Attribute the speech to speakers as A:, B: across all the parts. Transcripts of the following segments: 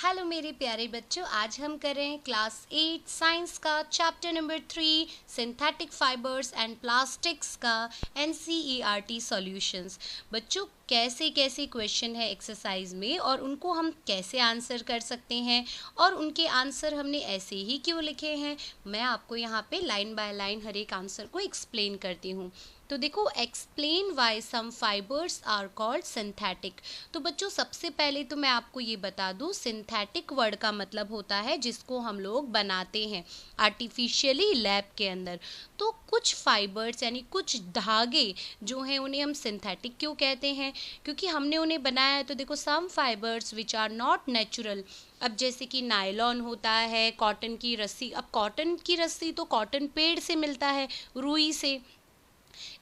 A: Hello मेरे प्यारे बच्चों, आज हम कर रहे हैं क्लास 8 साइंस का chapter number 3 synthetic fibres and plastics का NCERT सॉल्यूशंस। बच्चों, कैसे कैसे क्वेश्चन है एक्सरसाइज में और उनको हम कैसे आंसर कर सकते हैं और उनके आंसर हमने ऐसे ही क्यों लिखे हैं, मैं आपको यहाँ पे लाइन बाय लाइन हर एक आंसर को एक्सप्लेन करती हूँ। तो देखो, explain why some fibres are called synthetic. तो बच्चों, सबसे पहले तो मैं आपको ये बता दूँ, सिंथेटिक वर्ड का मतलब होता है जिसको हम लोग बनाते हैं आर्टिफिशियली लैब के अंदर। तो कुछ फाइबर्स यानी कुछ धागे जो हैं उन्हें हम सिंथेटिक क्यों कहते हैं, क्योंकि हमने उन्हें बनाया है। तो देखो, some fibres which are not natural, अब जैसे कि नायलॉन होता है, कॉटन की रस्सी। अब कॉटन की रस्सी तो कॉटन पेड़ से मिलता है, रुई से।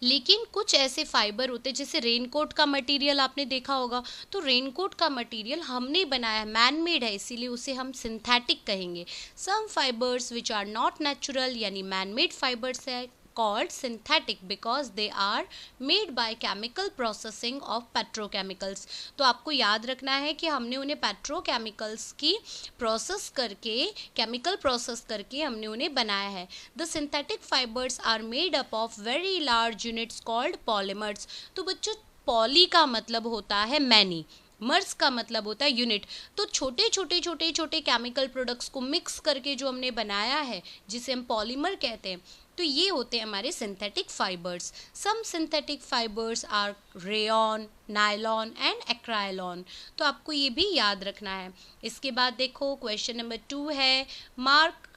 A: लेकिन कुछ ऐसे फाइबर होते हैं, जैसे रेनकोट का मटेरियल आपने देखा होगा, तो रेनकोट का मटेरियल हमने बनाया, मैन मेड है, इसीलिए उसे हम सिंथेटिक कहेंगे। Some fibres which are not natural यानी मैन मेड फाइबर्स है called synthetic because they are made by chemical processing of petrochemicals। तो आपको याद रखना है कि हमने उन्हें पेट्रोकेमिकल्स की प्रोसेस करके, केमिकल प्रोसेस करके हमने उन्हें बनाया है। The synthetic fibers are made up of very large units called polymers। तो बच्चों, पॉली का मतलब होता है मैनी, मर्स का मतलब होता है यूनिट। तो छोटे छोटे छोटे छोटे केमिकल प्रोडक्ट्स को मिक्स करके जो हमने बनाया है, जिसे हम पॉलीमर कहते हैं, तो ये होते हैं हमारे synthetic fibres. Some synthetic fibres are rayon, nylon and acrylic. तो आपको ये भी याद रखना है। इसके बाद देखो, क्वेश्चन नंबर 2 है, mark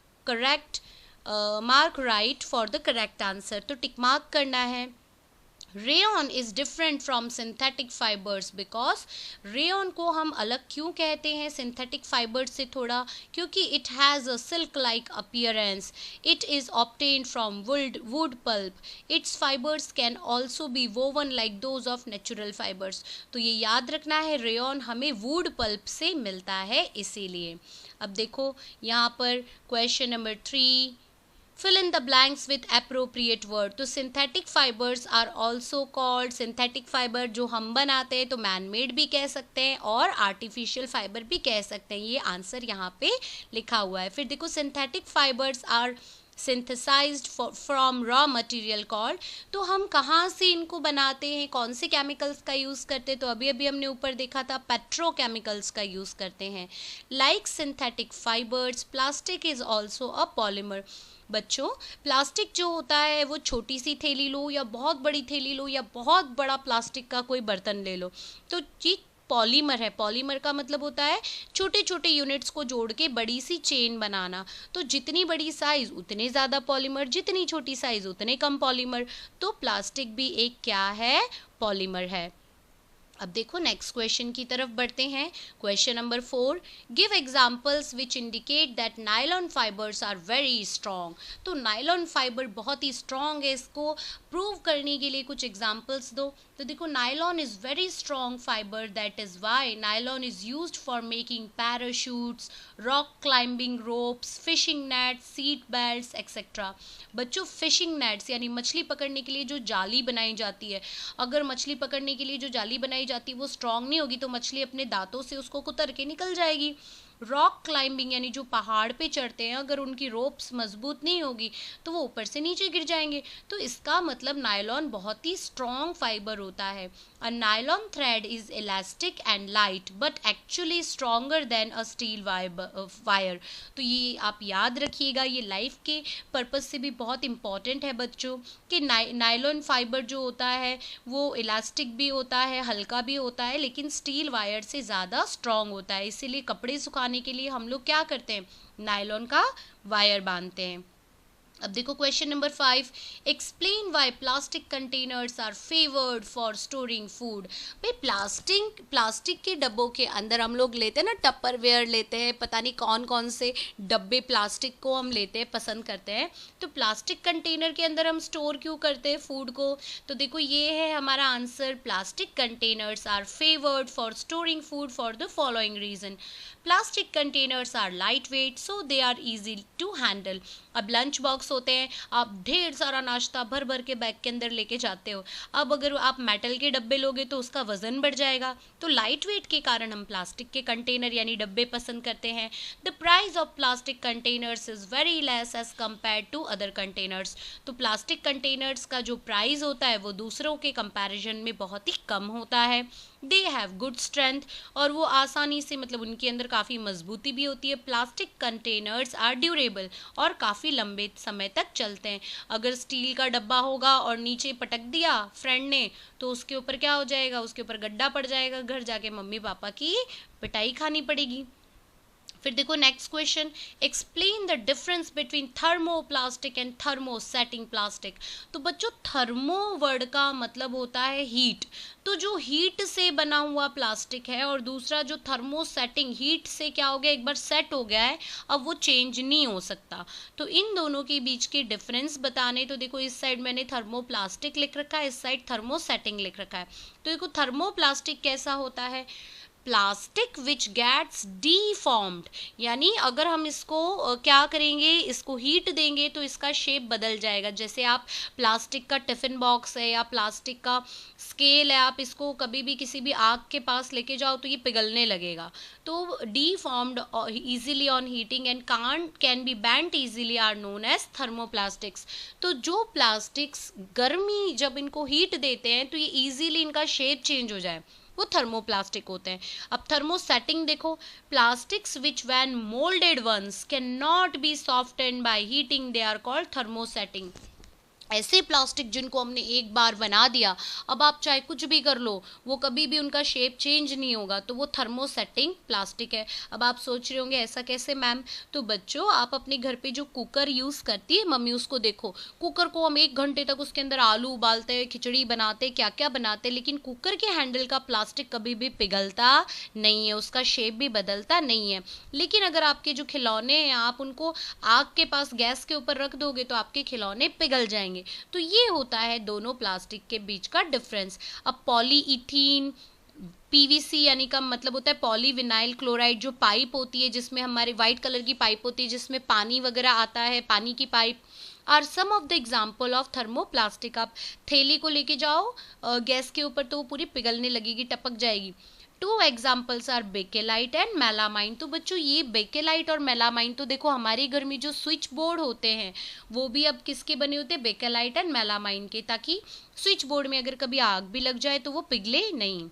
A: right for the correct answer. तो टिक मार्क करना है। Rayon is different from synthetic fibres because rayon को हम अलग क्यों कहते हैं सिंथेटिक फाइबर्स से थोड़ा, क्योंकि it has a silk like appearance, it is obtained from wood pulp, it's fibres can also be woven like those of natural fibres. तो ये याद रखना है, रेयॉन हमें वुड पल्प से मिलता है इसीलिए। अब देखो यहाँ पर question number 3, fill in the blanks with appropriate word। तो synthetic fibres are also called, synthetic fibre जो हम बनाते हैं तो मैन मेड भी कह सकते हैं और आर्टिफिशियल फाइबर भी कह सकते हैं। ये आंसर यहाँ पे लिखा हुआ है। फिर देखो, synthetic fibres are synthesized from raw material called। तो हम कहाँ से इनको बनाते हैं, कौन से केमिकल्स का यूज़ करते हैं, तो अभी अभी हमने ऊपर देखा था पेट्रोकेमिकल्स का यूज़ करते हैं। Like synthetic fibres, plastic is also a polymer. बच्चों, प्लास्टिक जो होता है वो छोटी सी थैली लो या बहुत बड़ी थैली लो या बहुत बड़ा प्लास्टिक का कोई बर्तन ले लो, तो ये पॉलीमर है। पॉलीमर का मतलब होता है छोटे छोटे यूनिट्स को जोड़ के बड़ी सी चेन बनाना। तो जितनी बड़ी साइज़ उतने ज़्यादा पॉलीमर, जितनी छोटी साइज़ उतने कम पॉलीमर। तो प्लास्टिक भी एक क्या है, पॉलीमर है। अब देखो, नेक्स्ट क्वेश्चन की तरफ बढ़ते हैं। Question number 4, give examples which indicate that nylon fibres are very strong. तो नायलॉन फाइबर बहुत ही स्ट्रॉन्ग है, इसको प्रूव करने के लिए कुछ एग्जाम्पल्स दो। तो देखो, nylon is very strong fibre, that is why nylon is used for making parachutes, rock climbing ropes, fishing nets, seat belts etcetera. बच्चों, फिशिंग नेट्स यानी मछली पकड़ने के लिए जो जाली बनाई जाती है, अगर मछली पकड़ने के लिए जो जाली बनाई जाती है वो स्ट्रांग नहीं होगी तो मछली अपने दांतों से उसको कुतर के निकल जाएगी। रॉक क्लाइंबिंग यानी जो पहाड़ पे चढ़ते हैं, अगर उनकी रोप्स मजबूत नहीं होगी तो वो ऊपर से नीचे गिर जाएंगे। तो इसका मतलब नायलॉन बहुत ही स्ट्रॉन्ग फाइबर होता है। A nylon thread is elastic and light but actually stronger than a steel wire. तो ये आप याद रखिएगा, ये लाइफ के पर्पज से भी बहुत इंपॉर्टेंट है बच्चों, कि नायलॉन फाइबर जो होता है वो इलास्टिक भी होता है, हल्का भी होता है, लेकिन स्टील वायर से ज़्यादा स्ट्रॉन्ग होता है। इसीलिए कपड़े सुखाने के लिए हम लोग क्या करते हैं, नायलॉन का वायर बांधते हैं। अब देखो, question number 5, explain why plastic containers are favoured for storing food. भाई, प्लास्टिक के डब्बों के अंदर हम लोग लेते हैं ना, टपरवेयर लेते हैं, पता नहीं कौन कौन से डब्बे प्लास्टिक को हम लेते हैं, पसंद करते हैं। तो प्लास्टिक कंटेनर के अंदर हम स्टोर क्यों करते हैं फूड को, तो देखो ये है हमारा answer. Plastic containers are favoured for storing food for the following reason. Plastic containers are lightweight so they are easy to handle. अब लंच बॉक्स बॉक्स होते हैं, आप ढेर सारा नाश्ता भर भर के बैग के अंदर लेके जाते हो। अब अगर आप मेटल के डब्बे लोगे तो उसका वजन बढ़ जाएगा, तो लाइट वेट के कारण हम प्लास्टिक के कंटेनर यानी डब्बे पसंद करते हैं। The price of plastic containers is very less as compare to other containers. तो प्लास्टिक कंटेनर्स का जो प्राइस होता है वो दूसरों के कंपैरिजन में बहुत ही कम होता है। दे हैव गुड स्ट्रेंथ, और वो आसानी से मतलब उनके अंदर काफ़ी मजबूती भी होती है। प्लास्टिक कंटेनर्स आर ड्यूरेबल, और काफ़ी लंबे समय तक चलते हैं। अगर स्टील का डब्बा होगा और नीचे पटक दिया फ्रेंड ने, तो उसके ऊपर क्या हो जाएगा, उसके ऊपर गड्ढा पड़ जाएगा, घर जाके मम्मी पापा की पिटाई खानी पड़ेगी। फिर देखो next question, explain the difference between thermoplastic and thermosetting plastic. तो बच्चों थर्मो वर्ड का मतलब होता है हीट, तो जो हीट से बना हुआ प्लास्टिक है, और दूसरा जो थर्मोसेटिंग, हीट से क्या हो गया, एक बार सेट हो गया है, अब वो चेंज नहीं हो सकता। तो इन दोनों के बीच के डिफरेंस बताने, तो देखो इस साइड मैंने थर्मोप्लास्टिक लिख रखा है, इस साइड थर्मोसेटिंग लिख रखा है। तो देखो थर्मोप्लास्टिक कैसा होता है, प्लास्टिक विच गेट्स डीफॉर्म्ड, यानी अगर हम इसको क्या करेंगे, इसको हीट देंगे तो इसका शेप बदल जाएगा। जैसे आप प्लास्टिक का टिफ़िन बॉक्स है या प्लास्टिक का स्केल है, आप इसको कभी भी किसी भी आग के पास लेके जाओ तो ये पिघलने लगेगा। तो deformed easily on heating and can be bent easily are known as thermoplastics. तो जो प्लास्टिक्स गर्मी जब इनको हीट देते हैं तो ये इजीली इनका शेप चेंज हो जाए, वो थर्मोप्लास्टिक होते हैं। अब थर्मोसेटिंग देखो, plastics which when moulded once cannot be softened by heating, they are called thermosetting. ऐसे प्लास्टिक जिनको हमने एक बार बना दिया, अब आप चाहे कुछ भी कर लो, वो कभी भी उनका शेप चेंज नहीं होगा, तो वो थर्मोसेटिंग प्लास्टिक है। अब आप सोच रहे होंगे ऐसा कैसे मैम, तो बच्चों आप अपने घर पे जो कुकर यूज़ करती है मम्मी, उसको देखो, कुकर को हम 1 घंटे तक उसके अंदर आलू उबालते हैं, खिचड़ी बनाते, क्या क्या बनाते, लेकिन कुकर के हैंडल का प्लास्टिक कभी भी पिघलता नहीं है, उसका शेप भी बदलता नहीं है। लेकिन अगर आपके जो खिलौने हैं आप उनको आग के पास गैस के ऊपर रख दोगे तो आपके खिलौने पिघल जाएंगे। तो ये होता है दोनों प्लास्टिक के बीच का डिफरेंस। अब पॉलीइथीन, पीवीसी यानी का मतलब होता है पॉलीविनाइल क्लोराइड, जो पाइप होती है जिसमें हमारे वाइट कलर की पाइप होती है जिसमें पानी वगैरह आता है, पानी की pipe, are some of the example of thermoplastic. आप थैली को लेके जाओ गैस के ऊपर तो वो पूरी पिघलने लगेगी, टपक जाएगी। 2 examples are Bakelite and melamine. तो बच्चों ये बेकेलाइट और मेलामाइन, तो देखो हमारे घर में जो स्विच बोर्ड होते हैं वो भी अब किसके बने होते हैं, बेकेलाइट एंड मेलामाइन के, ताकि स्विच बोर्ड में अगर कभी आग भी लग जाए तो वो पिघले नहीं।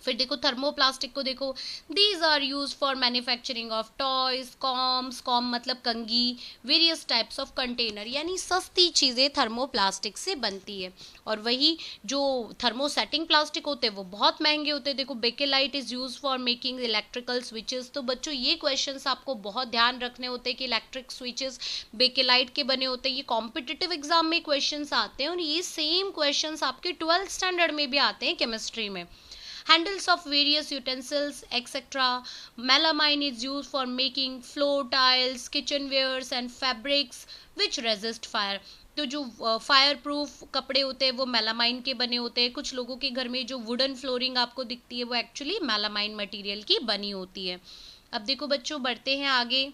A: फिर देखो थर्मोप्लास्टिक को देखो, these are use for manufacturing of toys, combs, comb मतलब कंगी, वेरियस टाइप्स ऑफ कंटेनर, यानी सस्ती चीज़ें थर्मोप्लास्टिक से बनती है। और वही जो थर्मोसेटिंग प्लास्टिक होते हैं वो बहुत महंगे होते हैं। देखो bakelite is use for making electrical switches. तो बच्चों ये क्वेश्चंस आपको बहुत ध्यान रखने होते हैं कि इलेक्ट्रिक स्विचेस बेकेलाइट के बने होते हैं। ये कॉम्पिटिटिव एग्जाम में क्वेश्चंस आते हैं, और ये सेम क्वेश्चंस आपके 12th स्टैंडर्ड में भी आते हैं केमिस्ट्री में। Handles of various utensils, etc. Melamine is used for making floor tiles, kitchenwares and fabrics which resist fire. तो जो फायर प्रूफ कपड़े होते हैं वो मेलामाइन के बने होते हैं। कुछ लोगों के घर में जो वुडन फ्लोरिंग आपको दिखती है वो एक्चुअली मेलामाइन मटेरियल की बनी होती है। अब देखो बच्चों बढ़ते हैं आगे।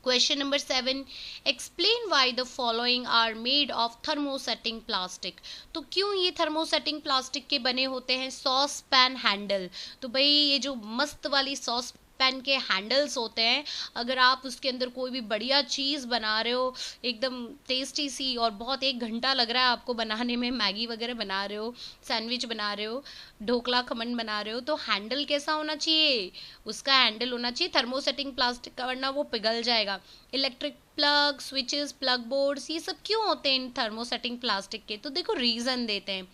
A: Question number 7, explain why the following are made of thermosetting plastic। तो क्यों ये थर्मोसेटिंग प्लास्टिक के बने होते हैं। सॉस पैन हैंडल, तो भाई ये जो मस्त वाली सॉस पैन के हैंडल्स होते हैं, अगर आप उसके अंदर कोई भी बढ़िया चीज़ बना रहे हो एकदम टेस्टी सी, और बहुत 1 घंटा लग रहा है आपको बनाने में, मैगी वगैरह बना रहे हो, सैंडविच बना रहे हो, ढोकला खमन बना रहे हो, तो हैंडल कैसा होना चाहिए, उसका हैंडल होना चाहिए थर्मोसेटिंग प्लास्टिक का, वरना वो पिघल जाएगा। Electric plug, switches, plug boards, ये सब क्यों होते हैं इन थर्मोसेटिंग प्लास्टिक के, तो देखो रीज़न देते हैं।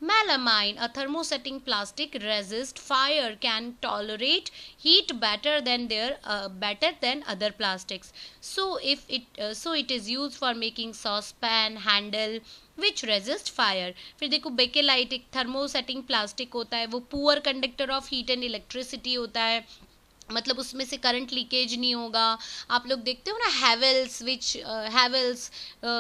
A: Melamine, a thermosetting plastic, resist fire, can tolerate heat better than other plastics. So it is used for making saucepan handle which resist fire. फिर देखो बेकेलाइट एक थर्मोसेटिंग प्लास्टिक होता है, वो poor conductor of heat and electricity होता है। मतलब उसमें से करंट लीकेज नहीं होगा। आप लोग देखते हो ना Havells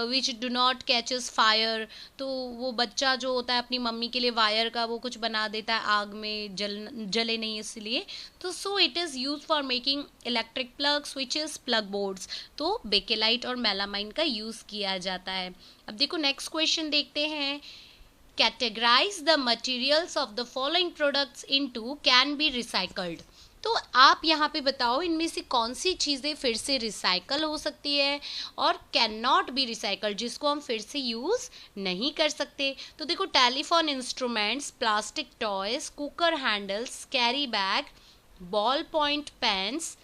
A: which do not catches fire, तो वो बच्चा जो होता है अपनी मम्मी के लिए वायर का वो कुछ बना देता है, आग में जले नहीं इसलिए। तो so it is use for making electric plug switches plug boards. तो बेकेलाइट और मेलामाइन का यूज़ किया जाता है। अब देखो नेक्स्ट क्वेश्चन देखते हैं। Categorise the materials of the following products into can be recycled. तो आप यहाँ पे बताओ इनमें से कौन सी चीज़ें फिर से रिसाइकल हो सकती है और कैन नॉट बी रिसाइकल्ड, जिसको हम फिर से यूज़ नहीं कर सकते। तो देखो telephone instruments, plastic toys, cooker handles, carry bag, ball point pens,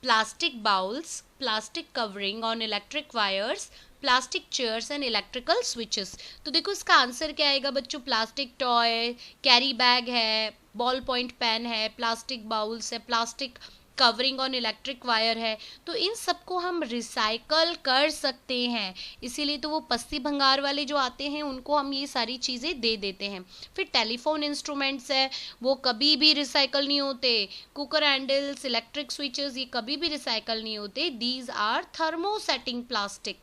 A: plastic bowls, plastic covering on electric wires, plastic chairs and electrical switches. तो देखो इसका आंसर क्या आएगा बच्चों, प्लास्टिक टॉय, कैरी बैग है, बॉल पॉइंट पेन है, plastic bowls है, plastic covering on electric wire है। तो इन सबको हम रिसाइकल कर सकते हैं, इसीलिए तो वो पस्ती भंगार वाले जो आते हैं उनको हम ये सारी चीज़ें दे देते हैं। फिर टेलीफोन इंस्ट्रूमेंट्स है, वो कभी भी रिसाइकल नहीं होते। कुकर हैंडल्स, इलेक्ट्रिक स्विचेस, ये कभी भी रिसाइकल नहीं होते। दीज आर थर्मोसेटिंग प्लास्टिक,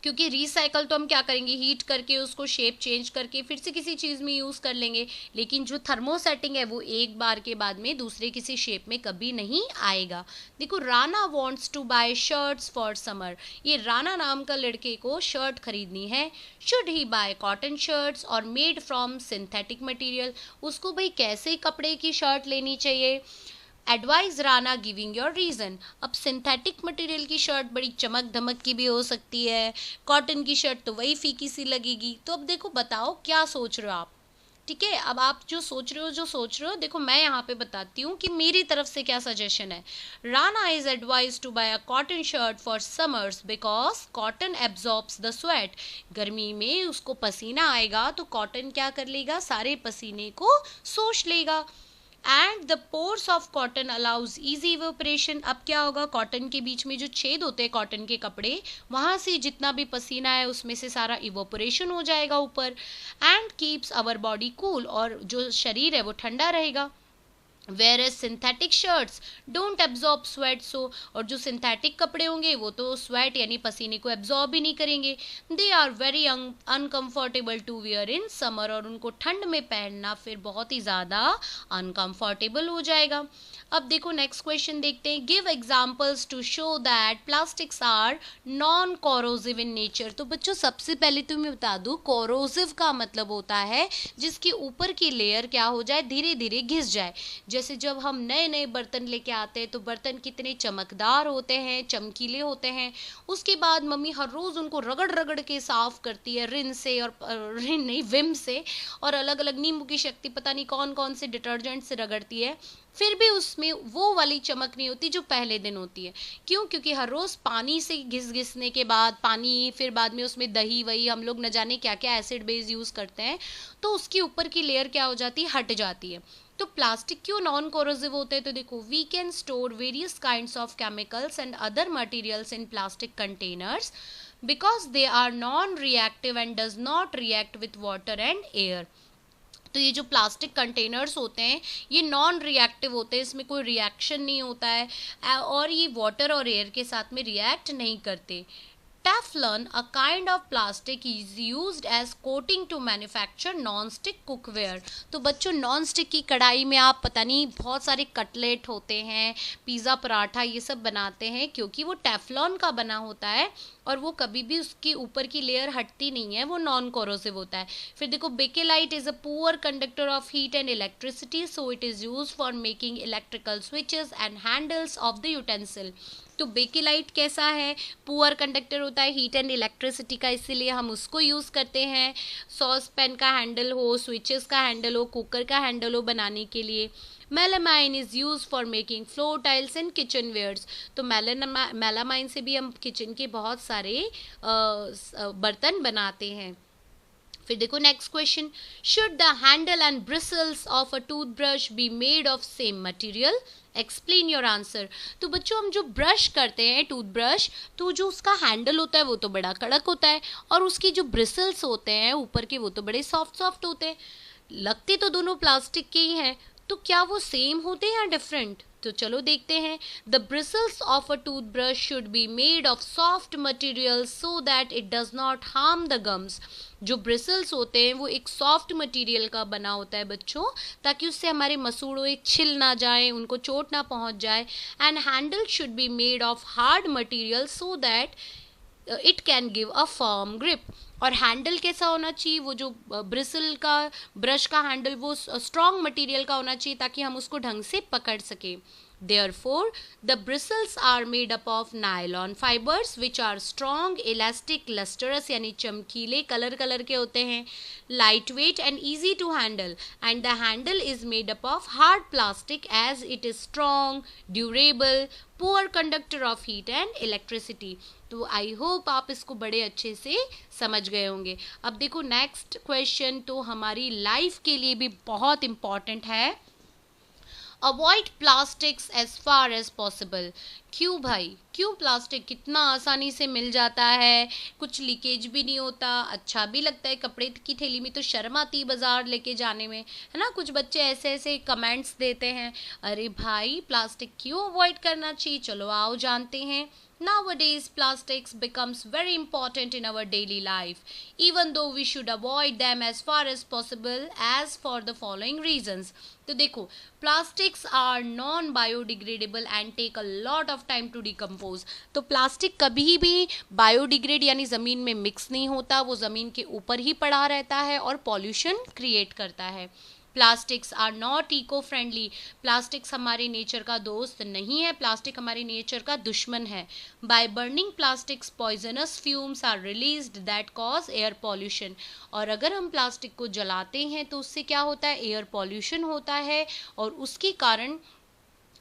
A: क्योंकि रिसाइकल तो हम क्या करेंगे, हीट करके उसको शेप चेंज करके फिर से किसी चीज़ में यूज़ कर लेंगे, लेकिन जो थर्मोसेटिंग है वो एक बार के बाद में दूसरे किसी शेप में कभी नहीं आएगा। देखो Rana wants to buy shirts for summer, ये राना नाम का लड़के को शर्ट खरीदनी है। Should he buy cotton shirts or made from synthetic material, उसको भाई कैसे कपड़े की शर्ट लेनी चाहिए। Advise Rana giving your reason. अब सिंथेटिक मटेरियल की शर्ट बड़ी चमक धमक की भी हो सकती है, कॉटन की शर्ट तो वही फीकी सी लगेगी। तो अब देखो बताओ क्या सोच रहे हो आप, ठीक है। अब आप जो सोच रहे हो देखो मैं यहाँ पे बताती हूँ कि मेरी तरफ से क्या सजेशन है। Rana is advise to buy a cotton shirt for summers because cotton absorbs the sweat, गर्मी में उसको पसीना आएगा तो कॉटन क्या कर लेगा, सारे पसीने को सोख लेगा। And the pores of cotton allows easy evaporation, अब क्या होगा, कॉटन के बीच में जो छेद होते हैं कॉटन के कपड़े, वहाँ से जितना भी पसीना है उसमें से सारा इवेपोरेशन हो जाएगा ऊपर। And keeps our body cool, और जो शरीर है वो ठंडा रहेगा। Whereas synthetic shirts don't absorb sweat, so और जो सिंथेटिक कपड़े होंगे वो तो स्वेट यानी पसीने को एब्जॉर्ब ही नहीं करेंगे। They are very uncomfortable to wear in summer, और उनको ठंड में पहनना फिर बहुत ही ज़्यादा अनकम्फर्टेबल हो जाएगा। अब देखो नेक्स्ट क्वेश्चन देखते हैं। Give examples to show that plastics are non corrosive in nature. तो बच्चों सबसे पहले तो मैं बता दूँ, कोरोसिव का मतलब होता है जिसके ऊपर की लेयर क्या हो जाए, धीरे धीरे घिस जाए। जैसे जब हम नए नए बर्तन लेके आते हैं तो बर्तन कितने चमकदार होते हैं, चमकीले होते हैं, उसके बाद मम्मी हर रोज़ उनको रगड़ रगड़ के साफ करती है रिन से, और रिन नहीं विम से, और अलग अलग नींबू की शक्ति पता नहीं कौन कौन से डिटर्जेंट से रगड़ती है, फिर भी उसमें वो वाली चमक नहीं होती जो पहले दिन होती है। क्यों? क्योंकि हर रोज़ पानी से घिसने के बाद पानी, फिर बाद में उसमें दही वही हम लोग न जाने क्या क्या एसिड बेस यूज़ करते हैं, तो उसकी ऊपर की लेयर क्या हो जाती है, हट जाती है। तो प्लास्टिक क्यों नॉन कोरोसिव होते हैं, तो देखो we can store various kinds of chemicals and other materials in plastic containers because they are non reactive and does not react with water and air. तो ये जो प्लास्टिक कंटेनर्स होते हैं ये नॉन रिएक्टिव होते हैं, इसमें कोई रिएक्शन नहीं होता है, और ये वाटर और एयर के साथ में रिएक्ट नहीं करते। Teflon, a kind of plastic, is used as coating to manufacture non-stick cookware। तो बच्चों नॉन स्टिक की कढ़ाई में आप पता नहीं बहुत सारे कटलेट होते हैं, पिज़्ज़ा, पराठा, ये सब बनाते हैं, क्योंकि वो टेफ्लॉन का बना होता है और वो कभी भी उसकी ऊपर की लेयर हटती नहीं है, वो नॉन कोरोसिव होता है। फिर देखो bakelite is a poor conductor of heat and electricity, so it is use for making electrical switches and handles of the utensil. तो बेकेलाइट कैसा है, पुअर कंडक्टर होता है हीट एंड इलेक्ट्रिसिटी का, इसीलिए हम उसको यूज़ करते हैं सॉस पैन का हैंडल हो, स्विचेस का हैंडल हो, कुकर का हैंडल हो बनाने के लिए। Melamine is use for making floor tiles and kitchen wares. तो मेलामाइन से भी हम किचन के बहुत सारे बर्तन बनाते हैं। फिर देखो next question, should the handle and bristles of a toothbrush be made of same material, explain your answer. तो बच्चों हम जो ब्रश करते हैं टूथब्रश, तो जो उसका हैंडल होता है वो तो बड़ा कड़क होता है, और उसकी जो ब्रिसल्स होते हैं ऊपर के वो तो बड़े सॉफ्ट सॉफ्ट होते हैं। लगते तो दोनों प्लास्टिक के ही हैं, तो क्या वो सेम होते हैं या डिफरेंट? तो चलो देखते हैं। The bristles of a toothbrush should be made of soft material so that it does not harm the gums. जो ब्रिसल्स होते हैं वो एक सॉफ्ट मटेरियल का बना होता है बच्चों, ताकि उससे हमारे मसूड़ों एक छिल ना जाए, उनको चोट ना पहुंच जाए। And handle should be made of hard material so that it can give a firm grip. और हैंडल कैसा होना चाहिए? वो जो ब्रिसल का ब्रश का हैंडल वो स्ट्रॉन्ग मटेरियल का होना चाहिए ताकि हम उसको ढंग से पकड़ सकें। Therefore, the bristles are made up of nylon fibers which are strong, elastic, lustrous यानी चमकीले कलर के होते हैं, lightweight and easy to handle, and the handle is made up of hard plastic as it is strong, durable, poor conductor of heat and electricity। तो I hope आप इसको बड़े अच्छे से समझ गए होंगे। अब देखो नेक्स्ट क्वेश्चन तो हमारी लाइफ के लिए भी बहुत इम्पॉर्टेंट है। Avoid plastics as far as possible. क्यों भाई, क्यों? प्लास्टिक कितना आसानी से मिल जाता है, कुछ लीकेज भी नहीं होता, अच्छा भी लगता है। कपड़े की थैली में तो शर्म आती है बाजार लेके जाने में, है ना। कुछ बच्चे ऐसे ऐसे कमेंट्स देते हैं, अरे भाई प्लास्टिक क्यों अवॉइड करना चाहिए। चलो आओ जानते हैं। Nowadays, plastics becomes very important in our daily life, even though we should avoid them as far as possible as for the following reasons। तो देखो, plastics are non-biodegradable and take a lot of time to decompose। तो plastic कभी भी biodegrade यानी ज़मीन में mix नहीं होता, वो ज़मीन के ऊपर ही पड़ा रहता है और पॉल्यूशन क्रिएट करता है। Plastics are not eco friendly. Plastics हमारे नेचर का दोस्त नहीं है, प्लास्टिक हमारे नेचर का दुश्मन है। By burning plastics poisonous fumes are released that cause air pollution. और अगर हम प्लास्टिक को जलाते हैं तो उससे क्या होता है? एयर पॉल्यूशन होता है और उसके कारण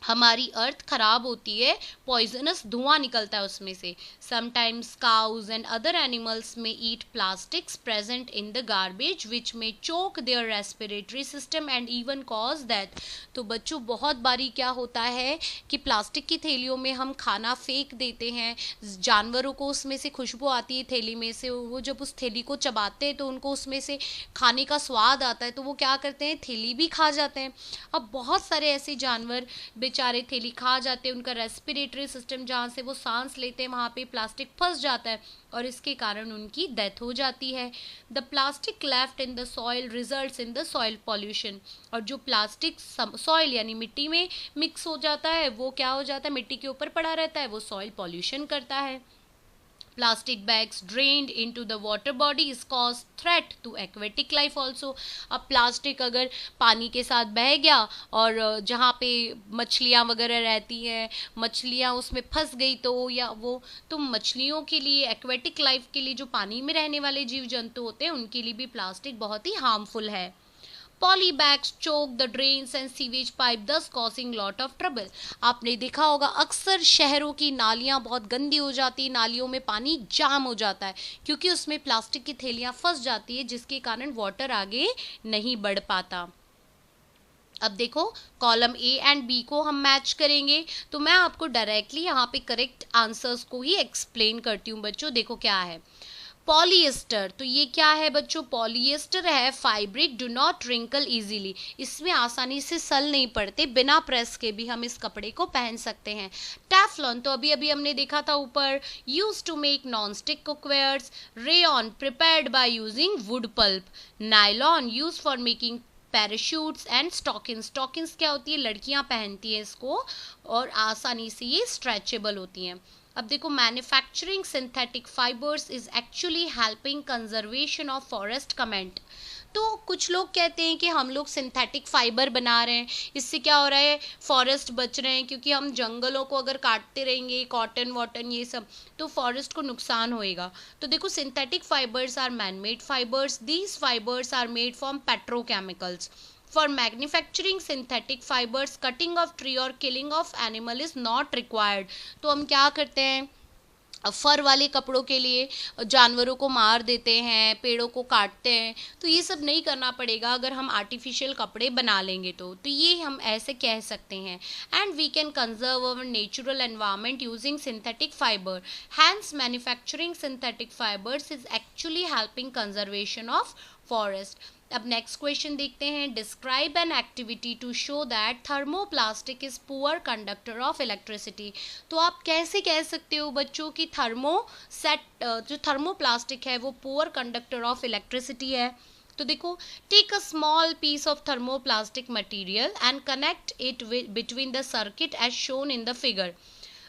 A: हमारी अर्थ खराब होती है, पॉइजनस धुआं निकलता है उसमें से। Sometimes cows and other animals may eat plastics present in the garbage which may choke their respiratory system and even cause death. तो बच्चों बहुत बारी क्या होता है कि प्लास्टिक की थैलियों में हम खाना फेंक देते हैं, जानवरों को उसमें से खुशबू आती है थैली में से, वो जब उस थैली को चबाते हैं तो उनको उसमें से खाने का स्वाद आता है, तो वो क्या करते हैं? थैली भी खा जाते हैं। अब बहुत सारे ऐसे जानवर बेचारे थैली खा जाते हैं, उनका रेस्पिरेटरी सिस्टम जहाँ से वो सांस लेते हैं वहाँ पे प्लास्टिक फंस जाता है और इसके कारण उनकी डेथ हो जाती है। The plastic left in the soil results in the soil pollution. और जो प्लास्टिक सॉइल यानी मिट्टी में मिक्स हो जाता है वो क्या हो जाता है? मिट्टी के ऊपर पड़ा रहता है, वो सॉइल पॉल्यूशन करता है। Plastic bags drained into the water body is cause threat to aquatic life also। अब प्लास्टिक अगर पानी के साथ बह गया और जहाँ पे मछलियाँ वगैरह रहती हैं, मछलियाँ उसमें फंस गई तो या वो तो मछलियों के लिए, एक्वेटिक लाइफ के लिए, जो पानी में रहने वाले जीव जंतु होते हैं उनके लिए भी प्लास्टिक बहुत ही हार्मफुल है। Polybags choke the drains and sewage pipe thus causing lot of trouble। आपने देखा होगा अक्सर शहरों की नालियाँ बहुत गंदी हो जाती है, नालियों में पानी जाम हो जाता है क्योंकि उसमें प्लास्टिक की थैलियाँ फंस जाती है जिसके कारण वाटर आगे नहीं बढ़ पाता। अब देखो कॉलम ए एंड बी को हम मैच करेंगे तो मैं आपको डायरेक्टली यहाँ पे करेक्ट आंसर्स को ही एक्सप्लेन करती हूँ बच्चों। देखो क्या है पॉलिएस्टर। तो ये क्या है बच्चों? पॉलिएस्टर है fabric, do not wrinkle easily. इसमें आसानी से सल नहीं पड़ते, बिना प्रेस के भी हम इस कपड़े को पहन सकते हैं। टेफ्लॉन तो अभी अभी हमने देखा था ऊपर, use to make non stick cookwares. Rayon prepared by using wood pulp. Nylon use for making parachutes and stockings. Stockings क्या होती है? लड़कियां पहनती हैं इसको और आसानी से ये स्ट्रेचेबल होती हैं। अब देखो manufacturing synthetic fibres is actually helping conservation of forest comment. तो कुछ लोग कहते हैं कि हम लोग सिंथेटिक फाइबर बना रहे हैं, इससे क्या हो रहा है? फॉरेस्ट बच रहे हैं, क्योंकि हम जंगलों को अगर काटते रहेंगे, कॉटन वॉटन ये सब, तो फॉरेस्ट को नुकसान होएगा। तो देखो synthetic fibres are man made fibres, these fibres are made from petrochemicals. For manufacturing synthetic fibers, cutting of tree or killing of animal is not required। तो हम क्या करते हैं? फर वाले कपड़ों के लिए जानवरों को मार देते हैं, पेड़ों को काटते हैं, तो ये सब नहीं करना पड़ेगा अगर हम आर्टिफिशियल कपड़े बना लेंगे तो ये हम ऐसे कह सकते हैं। And we can conserve our natural environment using synthetic fibre, hence manufacturing synthetic fibres is actually helping conservation of forest. अब नेक्स्ट क्वेश्चन देखते हैं, describe an activity to show that thermoplastic is poor conductor of electricity. तो आप कैसे कह सकते हो बच्चों कि जो थर्मोप्लास्टिक है वो पुअर कंडक्टर ऑफ इलेक्ट्रिसिटी है। तो देखो, take a small piece of thermoplastic material and connect it between the circuit as shown in the figure.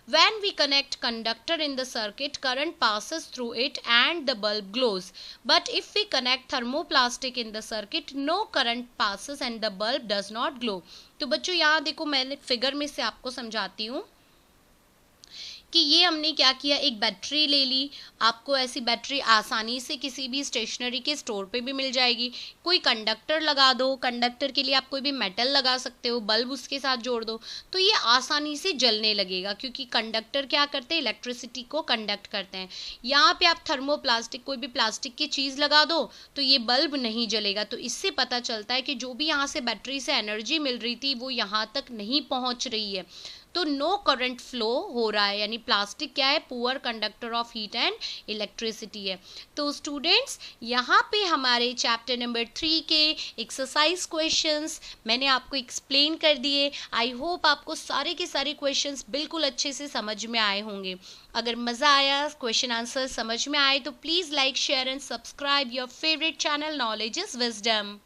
A: When we connect conductor in the circuit, current passes through it and the bulb glows. But if we connect thermoplastic in the circuit, no current passes and the bulb does not glow. तो बच्चों यहाँ देखो, मैंने figure में से आपको समझाती हूँ कि ये हमने क्या किया, एक बैटरी ले ली। आपको ऐसी बैटरी आसानी से किसी भी स्टेशनरी के स्टोर पे भी मिल जाएगी। कोई कंडक्टर लगा दो, कंडक्टर के लिए आप कोई भी मेटल लगा सकते हो, बल्ब उसके साथ जोड़ दो, तो ये आसानी से जलने लगेगा, क्योंकि कंडक्टर क्या करते हैं, इलेक्ट्रिसिटी को कंडक्ट करते हैं। यहाँ पे आप थर्मोप्लास्टिक, कोई भी प्लास्टिक की चीज़ लगा दो तो ये बल्ब नहीं जलेगा। तो इससे पता चलता है कि जो भी यहाँ से बैटरी से एनर्जी मिल रही थी वो यहाँ तक नहीं पहुँच रही है, तो नो करंट फ्लो हो रहा है, यानी प्लास्टिक क्या है, poor conductor of heat and electricity है। तो स्टूडेंट्स, यहाँ पे हमारे चैप्टर नंबर 3 के एक्सरसाइज क्वेश्चंस मैंने आपको एक्सप्लेन कर दिए। आई होप आपको सारे के सारे क्वेश्चंस बिल्कुल अच्छे से समझ में आए होंगे। अगर मज़ा आया, क्वेश्चन आंसर समझ में आए, तो please like, share and subscribe your favourite channel knowledge is wisdom.